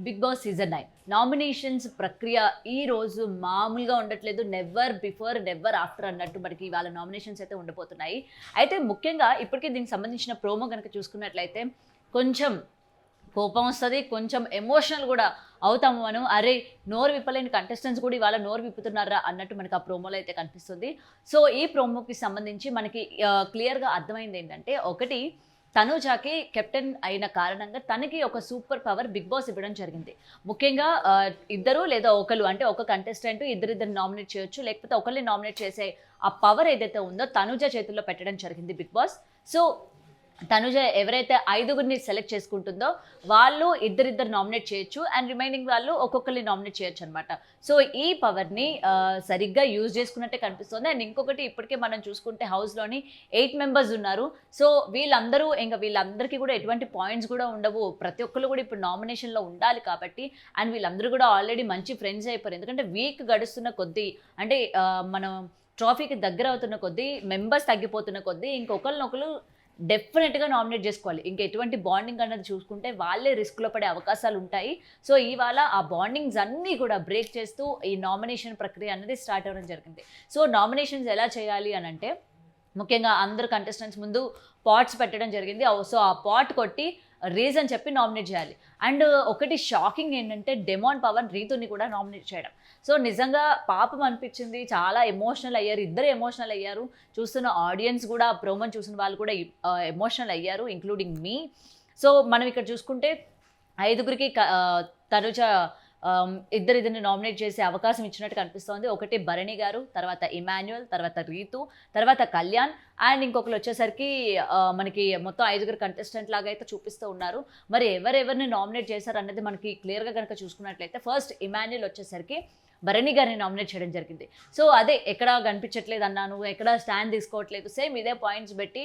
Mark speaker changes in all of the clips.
Speaker 1: Big boss season 9 nominations ప్రక్రియ ఈ రోజు మామూలుగా ఉండట్లేదు. నెవర్ బిఫోర్ నెవర్ ఆఫ్టర్ అన్నట్టు మనకి ఇవాళ నామినేషన్స్ అయితే ఉండబోతున్నాయి. అయితే ముఖ్యంగా ఇప్పటికే దీనికి సంబంధించిన ప్రోమో కనుక చూసుకున్నట్లయితే కొంచెం కోపం వస్తుంది, కొంచెం ఎమోషనల్ కూడా అవుతాము మనం. అరే, నోరు విప్పలేని కంటెస్టెంట్స్ కూడా ఇవాళ నోరు విప్పుతున్నారా అన్నట్టు మనకి ఆ ప్రోమోలో అయితే కనిపిస్తుంది. సో ఈ ప్రోమోకి సంబంధించి మనకి క్లియర్గా అర్థమైంది ఏంటంటే, ఒకటి తనూజాకి కెప్టెన్ అయిన కారణంగా తనకి ఒక సూపర్ పవర్ బిగ్ బాస్ ఇవ్వడం జరిగింది. ముఖ్యంగా ఇద్దరు లేదా ఒకరు, అంటే ఒక కంటెస్టెంట్ ఇద్దరిద్దరు నామినేట్ చేయొచ్చు, లేకపోతే ఒకరిని నామినేట్ చేసే ఆ పవర్ ఏదైతే ఉందో తనూజ చేతుల్లో పెట్టడం జరిగింది బిగ్ బాస్. సో తనుజ ఎవరైతే 5గురిని సెలెక్ట్ చేసుకుంటుందో వాళ్ళు ఇద్దరిద్దరు నామినేట్ చేయొచ్చు, అండ్ రిమైనింగ్ వాళ్ళు ఒక్కొక్కరిని నామినేట్ చేయొచ్చు అనమాట. సో ఈ పవర్ని సరిగ్గా యూజ్ చేసుకున్నట్టే కనిపిస్తుంది. అండ్ ఇంకొకటి, ఇప్పటికే మనం చూసుకుంటే హౌస్లోని 8 మెంబర్స్ ఉన్నారు. సో వీళ్ళందరికీ కూడా ఎటువంటి పాయింట్స్ కూడా ఉండవు. ప్రతి ఒక్కరు కూడా ఇప్పుడు నామినేషన్లో ఉండాలి కాబట్టి, అండ్ వీళ్ళందరూ కూడా ఆల్రెడీ మంచి ఫ్రెండ్స్ అయిపోయారు. ఎందుకంటే వీక్ గడుస్తున్న కొద్దీ, అంటే మనం ట్రాఫీకి దగ్గర అవుతున్న కొద్దీ, మెంబర్స్ తగ్గిపోతున్న కొద్దీ ఇంకొకరినొకరు డెఫినెట్గా నామినేట్ చేసుకోవాలి. ఇంకా ఎటువంటి బాండింగ్ అన్నది చూసుకుంటే వాళ్ళే రిస్క్లో పడే అవకాశాలు ఉంటాయి. సో ఇవాళ ఆ బాండింగ్స్ అన్నీ కూడా బ్రేక్ చేస్తూ ఈ నామినేషన్ ప్రక్రియ అనేది స్టార్ట్ అవ్వడం జరిగింది. సో నామినేషన్స్ ఎలా చేయాలి అని అంటే, ముఖ్యంగా అందరు కంటెస్టెంట్స్ ముందు పాట్స్ పెట్టడం జరిగింది. సో ఆ పాట్ కొట్టి రీజన్ చెప్పి నామినేట్ చేయాలి. అండ్ ఒకటి షాకింగ్ ఏంటంటే, డెమాన్ పవన్ రీతుని కూడా నామినేట్ చేయడం. సో నిజంగా పాపం అనిపించింది, చాలా ఎమోషనల్ అయ్యారు, ఇద్దరు ఎమోషనల్ అయ్యారు. చూస్తున్న ఆడియన్స్ కూడా, ప్రోమోని చూసిన వాళ్ళు కూడా ఎమోషనల్ అయ్యారు, ఇంక్లూడింగ్ మీ. సో మనం ఇక్కడ చూసుకుంటే 5గురికి తనుజ ఇద్దరిని నామినేట్ చేసే అవకాశం ఇచ్చినట్టు కనిపిస్తోంది. ఒకటి భరణి గారు, తర్వాత ఇమాన్యుయల్, తర్వాత రీతు, తర్వాత కళ్యాణ్, అండ్ ఇంకొకరు వచ్చేసరికి మనకి మొత్తం 5గురు కంటెస్టెంట్ లాగా అయితే చూపిస్తూ ఉన్నారు. మరి ఎవరెవరిని నామినేట్ చేశారు అన్నది మనకి క్లియర్గా కనుక చూసుకున్నట్లయితే, ఫస్ట్ ఇమాన్యుయల్ వచ్చేసరికి భరణి గారిని నామినేట్ చేయడం జరిగింది. సో అదే, ఎక్కడ కనిపించట్లేదు అన్నాను, ఎక్కడ స్టాండ్ తీసుకోవట్లేదు, సేమ్ ఇదే పాయింట్స్ పెట్టి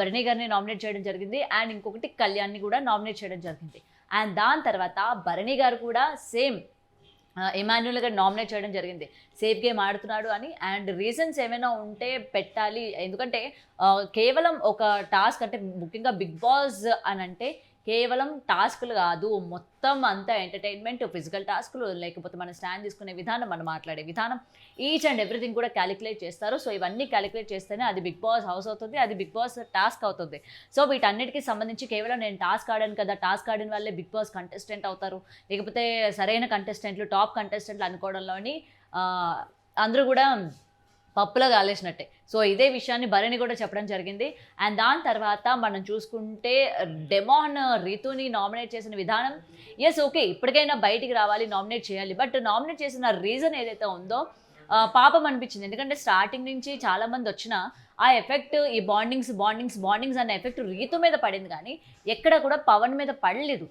Speaker 1: భరణి గారిని నామినేట్ చేయడం జరిగింది. అండ్ ఇంకొకటి కళ్యాణ్ని కూడా నామినేట్ చేయడం జరిగింది. అండ్ దాని తర్వాత భరణి గారు కూడా సేమ్ ఇమాన్యుయల్ గారు నామినేట్ చేయడం జరిగింది. సేఫ్ గేమ్ ఆడుతున్నాడు అని, అండ్ రీజన్స్ ఏమైనా ఉంటే పెట్టాలి. ఎందుకంటే కేవలం ఒక టాస్క్, అంటే ముఖ్యంగా బిగ్ బాస్ అని అంటే కేవలం టాస్క్లు కాదు, మొత్తం అంతా ఎంటర్టైన్మెంట్, ఫిజికల్ టాస్క్లు, లేకపోతే మన స్టాండ్ తీసుకునే విధానం, మనం మాట్లాడే విధానం, ఈచ్ అండ్ ఎవ్రీథింగ్ కూడా క్యాలిక్యులేట్ చేస్తారు. సో ఇవన్నీ క్యాలిక్యులేట్ చేస్తేనే అది బిగ్ బాస్ హౌస్ అవుతుంది, అది బిగ్ బాస్ టాస్క్ అవుతుంది. సో వీటన్నిటికీ సంబంధించి కేవలం నేను టాస్క్ ఆడాను కదా, టాస్క్ ఆడిన వాళ్ళే బిగ్ బాస్ కంటెస్టెంట్ అవుతారు, లేకపోతే సరైన కంటెస్టెంట్లు, టాప్ కంటెస్టెంట్లు అనుకోవడంలోని అందరూ కూడా పప్పులో కాలేసినట్టే. సో ఇదే విషయాన్ని భరణి కూడా చెప్పడం జరిగింది. అండ్ దాని తర్వాత మనం చూసుకుంటే డెమాన్ రీతుని నామినేట్ చేసిన విధానం, ఎస్ ఓకే, ఇప్పటికైనా బయటికి రావాలి, నామినేట్ చేయాలి. బట్ నామినేట్ చేసిన రీజన్ ఏదైతే ఉందో పాపం అనిపించింది. ఎందుకంటే స్టార్టింగ్ నుంచి చాలామంది వచ్చిన ఆ ఎఫెక్ట్, ఈ బాండింగ్స్ అనే ఎఫెక్ట్ రీతు మీద పడింది, కానీ ఎక్కడ కూడా పవన్ మీద పడలేదు.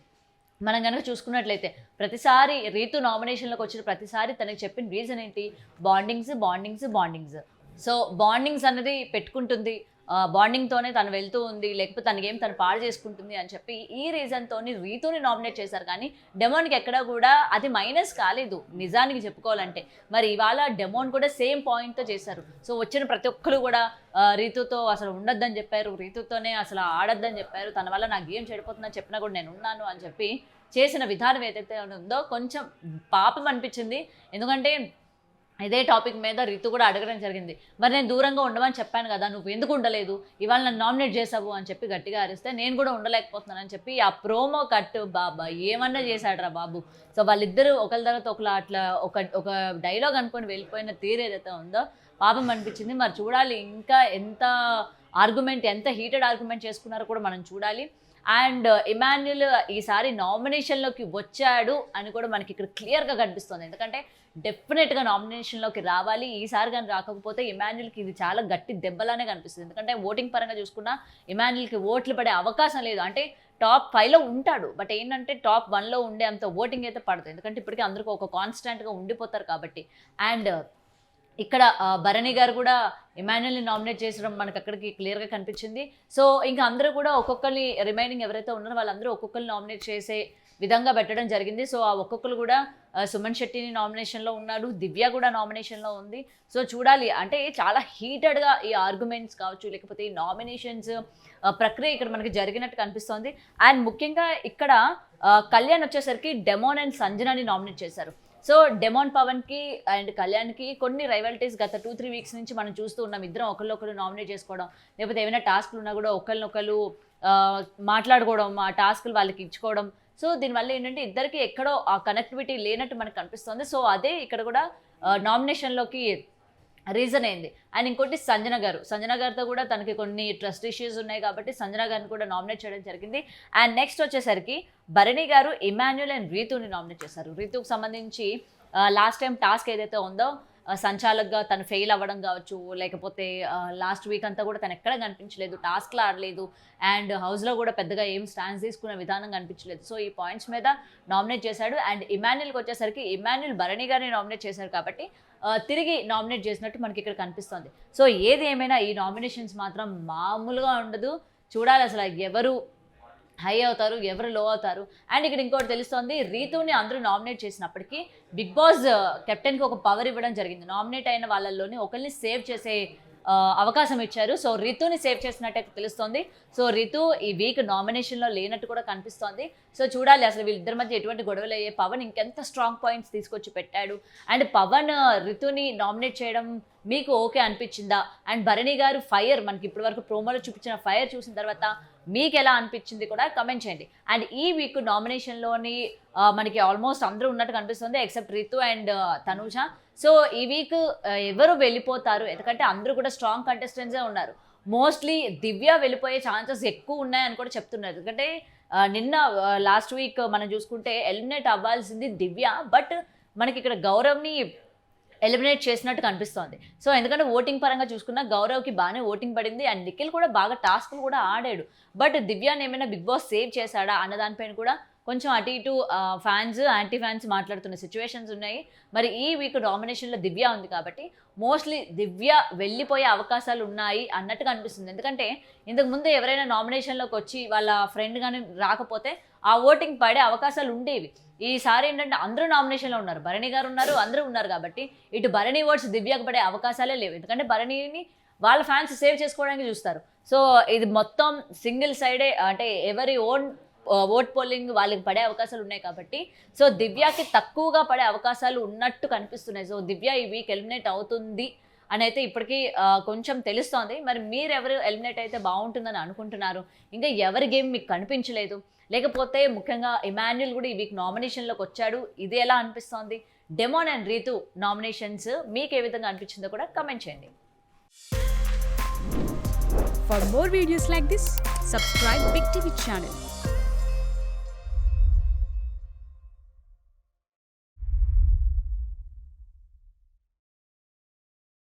Speaker 1: మనం కనుక చూసుకున్నట్లయితే ప్రతిసారి రీతు నామినేషన్లోకి వచ్చిన ప్రతిసారి తనకి చెప్పిన రీజన్ ఏంటి, బాండింగ్స్. సో బాండింగ్స్ అన్నది పెట్టుకుంటుంది, బాండింగ్తోనే తను వెళ్తూ ఉంది, లేకపోతే తనకేం తను పాడు చేసుకుంటుంది అని చెప్పి ఈ రీజన్తో రీతుని నామినేట్ చేశారు. కానీ డెమోన్కి ఎక్కడా కూడా అది మైనస్ కాలేదు నిజానికి చెప్పుకోవాలంటే. మరి ఇవాళ డెమోన్ కూడా సేమ్ పాయింట్తో చేశారు. సో వచ్చిన ప్రతి ఒక్కరు కూడా రీతుతో అసలు ఉండొద్దని చెప్పారు, రీతుతోనే అసలు ఆడొద్దని చెప్పారు, తన వల్ల నా గేమ్ చెడిపోతుందని చెప్పినా కూడా నేను ఉన్నాను అని చెప్పి చేసిన విధానం ఏదైతే ఉందో కొంచెం పాపం అనిపించింది. ఎందుకంటే ఇదే టాపిక్ మీద రీతు కూడా అడగడం జరిగింది, మరి నేను దూరంగా ఉండమని చెప్పాను కదా, నువ్వు ఎందుకు ఉండలేదు, ఇవాళ నన్ను నామినేట్ చేసావు అని చెప్పి గట్టిగా అరిస్తే, నేను కూడా ఉండలేకపోతున్నానని చెప్పి ఆ ప్రోమో కట్ బాబా ఏమన్నా చేశాడు రా బాబు. సో వాళ్ళిద్దరూ ఒకరి తర్వాత ఒకరు అట్లా ఒక డైలాగ్ అనుకొని వెళ్ళిపోయిన తీరు ఏదైతే ఉందో పాపం అనిపించింది. మరి చూడాలి ఇంకా ఎంత హీటెడ్ ఆర్గ్యుమెంట్ చేసుకున్నారో కూడా మనం చూడాలి. అండ్ ఇమాన్యుయల్ ఈసారి నామినేషన్లోకి వచ్చాడు అని కూడా మనకి ఇక్కడ క్లియర్గా కనిపిస్తుంది. ఎందుకంటే డెఫినెట్గా నామినేషన్లోకి రావాలి. ఈసారి కానీ రాకపోతే ఇమాన్యుయల్కి ఇది చాలా గట్టి దెబ్బలానే కనిపిస్తుంది. ఎందుకంటే ఓటింగ్ పరంగా చూసుకున్నా ఇమాన్యుయల్కి ఓట్లు పడే అవకాశం లేదు. అంటే టాప్ 5లో ఉంటాడు, బట్ ఏంటంటే టాప్ 1లో ఉండే అంత ఓటింగ్ అయితే పడదు. ఎందుకంటే ఇప్పటికీ అందరికీ ఒక కాన్స్టెంట్గా ఉండిపోతారు కాబట్టి. అండ్ ఇక్కడ భరణి గారు కూడా ఇమాన్యుయల్ని నామినేట్ చేసడం మనకు అక్కడికి క్లియర్గా కనిపించింది. సో ఇంకా అందరూ కూడా ఒక్కొక్కరిని రిమైనింగ్ ఎవరైతే ఉన్నారో వాళ్ళందరూ ఒక్కొక్కరిని నామినేట్ చేసే విధంగా పెట్టడం జరిగింది. సో ఆ ఒక్కొక్కరు కూడా సుమన్ శెట్టిని నామినేషన్లో ఉన్నాడు, దివ్య కూడా నామినేషన్లో ఉంది. సో చూడాలి, అంటే చాలా హీటెడ్గా ఈ ఆర్గ్యుమెంట్స్ కావచ్చు, లేకపోతే ఈ నామినేషన్స్ ప్రక్రియ ఇక్కడ మనకి జరిగినట్టు కనిపిస్తోంది. అండ్ ముఖ్యంగా ఇక్కడ కళ్యాణ్ వచ్చేసరికి డెమోన్ అండ్ సంజనాని నామినేట్ చేశారు. సో డెమోన్ పవన్కి అండ్ కళ్యాణ్కి కొన్ని రైవాలిటీస్ గత 2-3 వీక్స్ నుంచి మనం చూస్తూ ఉన్నాం. ఇద్దరం ఒకరినొకరు నామినేట్ చేసుకోవడం, లేకపోతే ఏమైనా టాస్క్లు ఉన్నా కూడా ఒకరినొకరు మాట్లాడుకోవడం, ఆ టాస్క్లు వాళ్ళకి ఇచ్చుకోవడం. సో దీనివల్ల ఏంటంటే ఇద్దరికి ఎక్కడో ఆ కనెక్టివిటీ లేనట్టు మనకు కనిపిస్తుంది. సో అదే ఇక్కడ కూడా నామినేషన్లోకి రీజన్ అయింది. అండ్ ఇంకోటి సంజన గారితో కూడా తనకి కొన్ని ట్రస్ట్ ఇష్యూస్ ఉన్నాయి కాబట్టి సంజన గారిని కూడా నామినేట్ చేయడం జరిగింది. అండ్ నెక్స్ట్ వచ్చేసరికి భరణి గారు ఇమాన్యుయల్ అండ్ రీతుని నామినేట్ చేశారు. రీతుకు సంబంధించి లాస్ట్ టైం టాస్క్ ఏదైతే ఉందో సంచాలక్గా తను ఫెయిల్ అవ్వడం కావచ్చు, లేకపోతే లాస్ట్ వీక్ అంతా కూడా తను ఎక్కడ కనిపించలేదు, టాస్క్లో ఆడలేదు, అండ్ హౌస్లో కూడా పెద్దగా ఏం స్టాండ్స్ తీసుకునే విధానం కనిపించలేదు. సో ఈ పాయింట్స్ మీద నామినేట్ చేశాడు. అండ్ ఇమాన్యుయల్కి వచ్చేసరికి ఇమాన్యుయల్ భరణి గారిని నామినేట్ చేశారు కాబట్టి తిరిగి నామినేట్ చేసినట్టు మనకి ఇక్కడ కనిపిస్తుంది. సో ఏది ఏమైనా ఈ నామినేషన్స్ మాత్రం మామూలుగా ఉండదు. చూడాలి అసలు ఎవరు హై అవుతారు, ఎవరు లో అవుతారు. అండ్ ఇక్కడ ఇంకోటి తెలుస్తోంది, రీతుని అందరూ నామినేట్ చేసినప్పటికీ బిగ్ బాస్ కెప్టెన్కి ఒక పవర్ ఇవ్వడం జరిగింది. నామినేట్ అయిన వాళ్ళల్లోని ఒకరిని సేవ్ చేసే అవకాశం ఇచ్చారు. సో రితుని సేవ్ చేసినట్టయితే తెలుస్తోంది. సో రితు ఈ వీక్ నామినేషన్లో లేనట్టు కూడా కనిపిస్తోంది. సో చూడాలి అసలు వీళ్ళిద్దరి మధ్య ఎటువంటి గొడవలు అయ్యే, పవన్ ఇంకెంత స్ట్రాంగ్ పాయింట్స్ తీసుకొచ్చి పెట్టాడు. అండ్ పవన్ రితుని నామినేట్ చేయడం మీకు ఓకే అనిపించిందా? అండ్ భరణి గారు ఫైర్ మనకి ఇప్పటి వరకు ప్రోమోలో చూపించిన ఫైర్ చూసిన తర్వాత మీకు ఎలా అనిపించింది కూడా కమెంట్ చేయండి. అండ్ ఈ వీక్ నామినేషన్లోని మనకి ఆల్మోస్ట్ అందరూ ఉన్నట్టు కనిపిస్తుంది except Ritu and Tanuja. So ఈ వీక్ ఎవరు వెళ్ళిపోతారు, ఎందుకంటే అందరూ కూడా స్ట్రాంగ్ కంటెస్టెంట్సే ఉన్నారు. మోస్ట్లీ దివ్య వెళ్ళిపోయే ఛాన్సెస్ ఎక్కువ ఉన్నాయని కూడా చెప్తున్నారు. ఎందుకంటే నిన్న లాస్ట్ వీక్ మనం చూసుకుంటే ఎలిమినేట్ అవ్వాల్సింది దివ్య, బట్ మనకి ఇక్కడ గౌరవ్ని ఎలిమినేట్ చేసినట్టు కనిపిస్తోంది. సో ఎందుకంటే ఓటింగ్ పరంగా చూసుకున్నా గౌరవ్కి బాగానే ఓటింగ్ పడింది. అండ్ నిఖిల్ కూడా బాగా టాస్క్లు కూడా ఆడాడు. బట్ దివ్యాని ఏమైనా బిగ్ బాస్ సేవ్ చేశాడా అన్న దానిపైన కూడా కొంచెం అటు ఇటు ఫ్యాన్స్ యాంటీ ఫ్యాన్స్ మాట్లాడుతున్న సిచ్యువేషన్స్ ఉన్నాయి. మరి ఈ వీక్ నామినేషన్లో దివ్య ఉంది కాబట్టి మోస్ట్లీ దివ్య వెళ్ళిపోయే అవకాశాలు ఉన్నాయి అన్నట్టుగా అనిపిస్తుంది. ఎందుకంటే ఇంతకుముందు ఎవరైనా నామినేషన్లోకి వచ్చి వాళ్ళ ఫ్రెండ్ కానీ రాకపోతే ఆ ఓటింగ్ పడే అవకాశాలు ఉండేవి. ఈసారి ఏంటంటే అందరూ నామినేషన్లో ఉన్నారు, భరణి గారు ఉన్నారు, అందరూ ఉన్నారు కాబట్టి ఇటు భరణి ఓట్స్ దివ్యకు పడే అవకాశాలే లేవు. ఎందుకంటే భరణిని వాళ్ళ ఫ్యాన్స్ సేవ్ చేసుకోవడానికి చూస్తారు. సో ఇది మొత్తం సింగిల్ సైడే, అంటే ఎవరి ఓన్ ఓట్ పోలింగ్ వాళ్ళకి పడే అవకాశాలు ఉన్నాయి కాబట్టి సో దివ్యకి తక్కువగా పడే అవకాశాలు ఉన్నట్టు కనిపిస్తున్నాయి. సో దివ్య ఈ వీక్ ఎలిమినేట్ అవుతుంది అని అయితే ఇప్పటికీ కొంచెం తెలుస్తోంది. మరి మీరు ఎవరు ఎలిమినేట్ అయితే బాగుంటుందని అనుకుంటున్నారు? ఇంకా ఎవరి గేమ్ మీకు కనిపించలేదు, లేకపోతే ముఖ్యంగా ఇమాన్యుయల్ కూడా ఈ వీక్ నామినేషన్లోకి వచ్చాడు, ఇది ఎలా అనిపిస్తోంది? డెమోన్ అండ్ రీతు నామినేషన్స్ మీకు ఏ విధంగా అనిపించిందో కూడా కమెంట్ చేయండి.
Speaker 2: For more videos like this, subscribe Big TV channel.